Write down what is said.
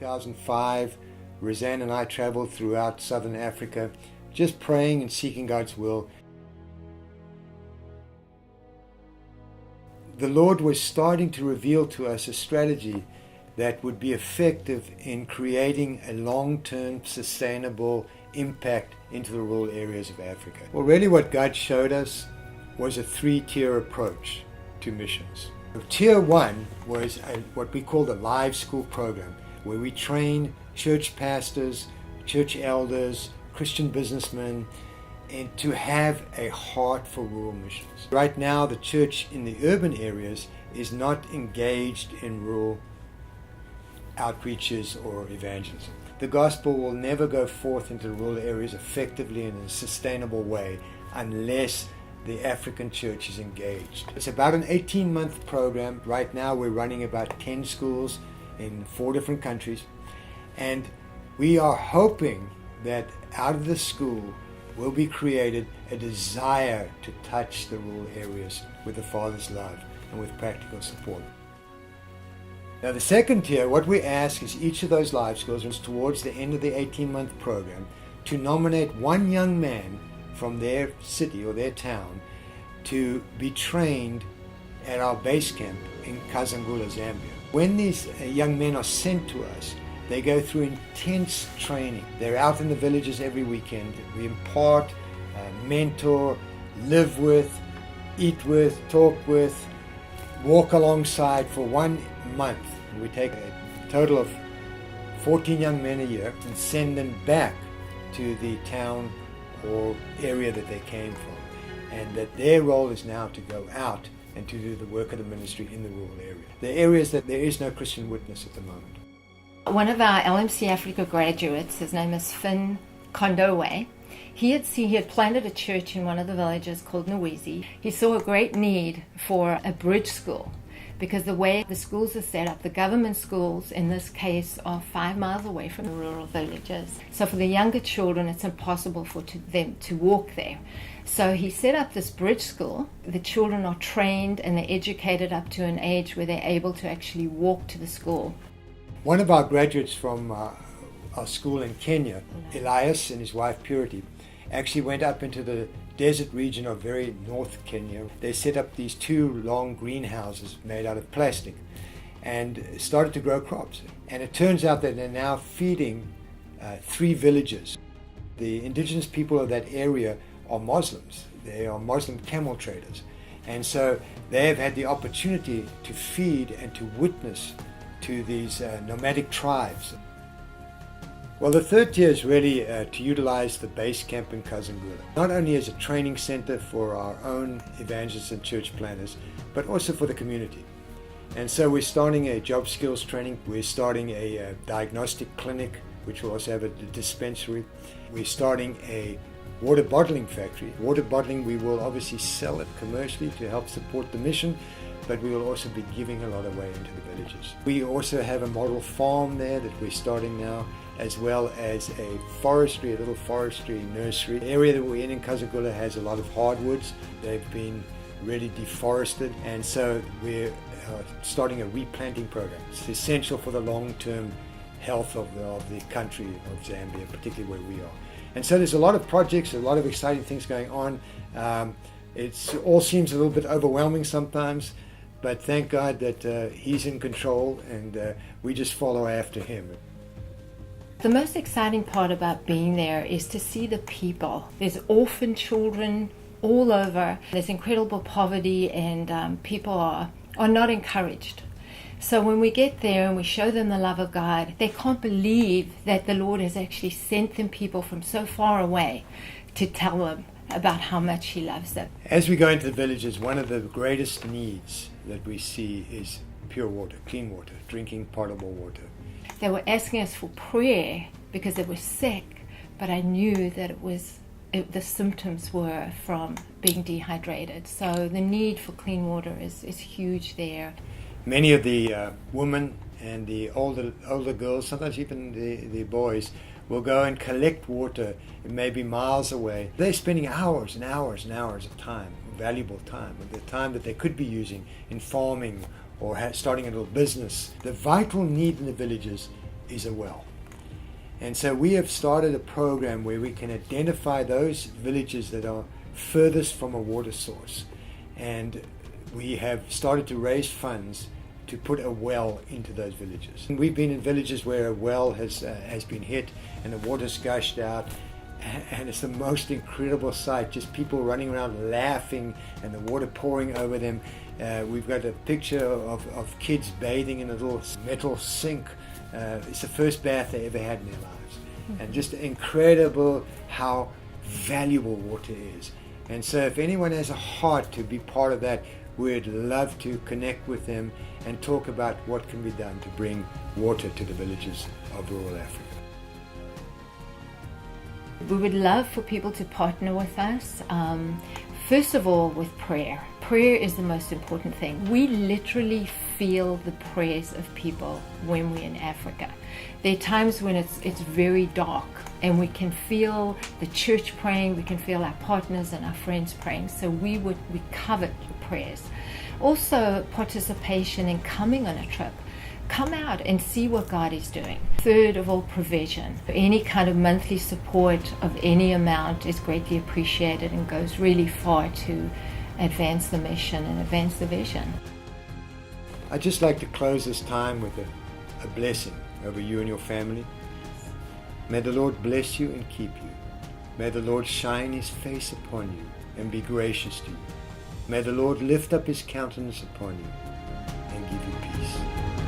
2005, Rozanne and I traveled throughout southern Africa, just praying and seeking God's will. The Lord was starting to reveal to us a strategy that would be effective in creating a long-term sustainable impact into the rural areas of Africa. Well, really what God showed us was a three-tier approach to missions. Tier one was what we call the live school program, where we train church pastors, church elders, Christian businessmen, and to have a heart for rural missions. Right now, the church in the urban areas is not engaged in rural outreaches or evangelism. The gospel will never go forth into the rural areas effectively in a sustainable way unless the African church is engaged. It's about an 18-month program. Right now we're running about 10 schools in 4 different countries, and we are hoping that out of the school will be created a desire to touch the rural areas with the Father's love and with practical support. Now the second tier, what we ask is each of those live schools is towards the end of the 18-month program to nominate one young man from their city or their town to be trained at our base camp in Kazangula, Zambia. When these young men are sent to us, they go through intense training. They're out in the villages every weekend. We impart, mentor, live with, eat with, talk with, walk alongside for 1 month. We take a total of 14 young men a year and send them back to the town or area that they came from, and that their role is now to go out and to do the work of the ministry in the rural area. The areas that there is no Christian witness at the moment. One of our LMC Africa graduates, his name is Finn Kondowe, he had planted a church in one of the villages called Nwizi. He saw a great need for a bridge school, because the way the schools are set up, the government schools in this case are 5 miles away from the rural villages. So for the younger children, it's impossible for them to walk there. So he set up this bridge school. The children are trained and they're educated up to an age where they're able to actually walk to the school. One of our graduates from our school in Kenya, Elias and his wife Purity, actually went up into the desert region of very north Kenya. They set up these 2 long greenhouses made out of plastic and started to grow crops. And it turns out that they're now feeding 3 villages. The indigenous people of that area are Muslims. They are Muslim camel traders. And so they have had the opportunity to feed and to witness to these nomadic tribes. Well, the third tier is really to utilize the base camp in Kazangula, not only as a training center for our own evangelists and church planners, but also for the community. And so we're starting a job skills training. We're starting a diagnostic clinic, which will also have a dispensary. We're starting a water bottling factory. Water bottling, we will obviously sell it commercially to help support the mission, but we will also be giving a lot away into the villages. We also have a model farm there that we're starting now, as well as a little forestry nursery. The area that we're in Kazangula has a lot of hardwoods. They've been really deforested, and so we're starting a replanting program. It's essential for the long-term health of the country of Zambia, particularly where we are. And so there's a lot of projects, a lot of exciting things going on. It all seems a little bit overwhelming sometimes, but thank God that He's in control, and we just follow after Him. The most exciting part about being there is to see the people. There's orphan children all over. There's incredible poverty, and people are not encouraged. So when we get there and we show them the love of God, they can't believe that the Lord has actually sent them people from so far away to tell them about how much He loves them. As we go into the villages, one of the greatest needs that we see is pure water, clean water, drinking potable water. They were asking us for prayer because they were sick, but I knew that the symptoms were from being dehydrated. So the need for clean water is huge there. Many of the women and the older girls, sometimes even the boys, will go and collect water maybe miles away. They're spending hours and hours and hours of time, valuable time, the time that they could be using in farming or starting a little business. The vital need in the villages is a well. And so we have started a program where we can identify those villages that are furthest from a water source. And we have started to raise funds to put a well into those villages. And we've been in villages where a well has been hit and the water's gushed out, and it's the most incredible sight, just people running around laughing and the water pouring over them. We've got a picture of kids bathing in a little metal sink. It's the first bath they ever had in their lives. And just incredible how valuable water is. And so if anyone has a heart to be part of that, we'd love to connect with them and talk about what can be done to bring water to the villages of rural Africa. We would love for people to partner with us. First of all, with prayer. Prayer is the most important thing. We literally feel the prayers of people when we're in Africa. There are times when it's very dark and we can feel the church praying, we can feel our partners and our friends praying, so we covet the prayers. Also, participation in coming on a trip. Come out and see what God is doing. Third of all, provision. Any kind of monthly support of any amount is greatly appreciated and goes really far to advance the mission and advance the vision. I'd just like to close this time with a blessing over you and your family. May the Lord bless you and keep you. May the Lord shine his face upon you and be gracious to you. May the Lord lift up his countenance upon you and give you peace.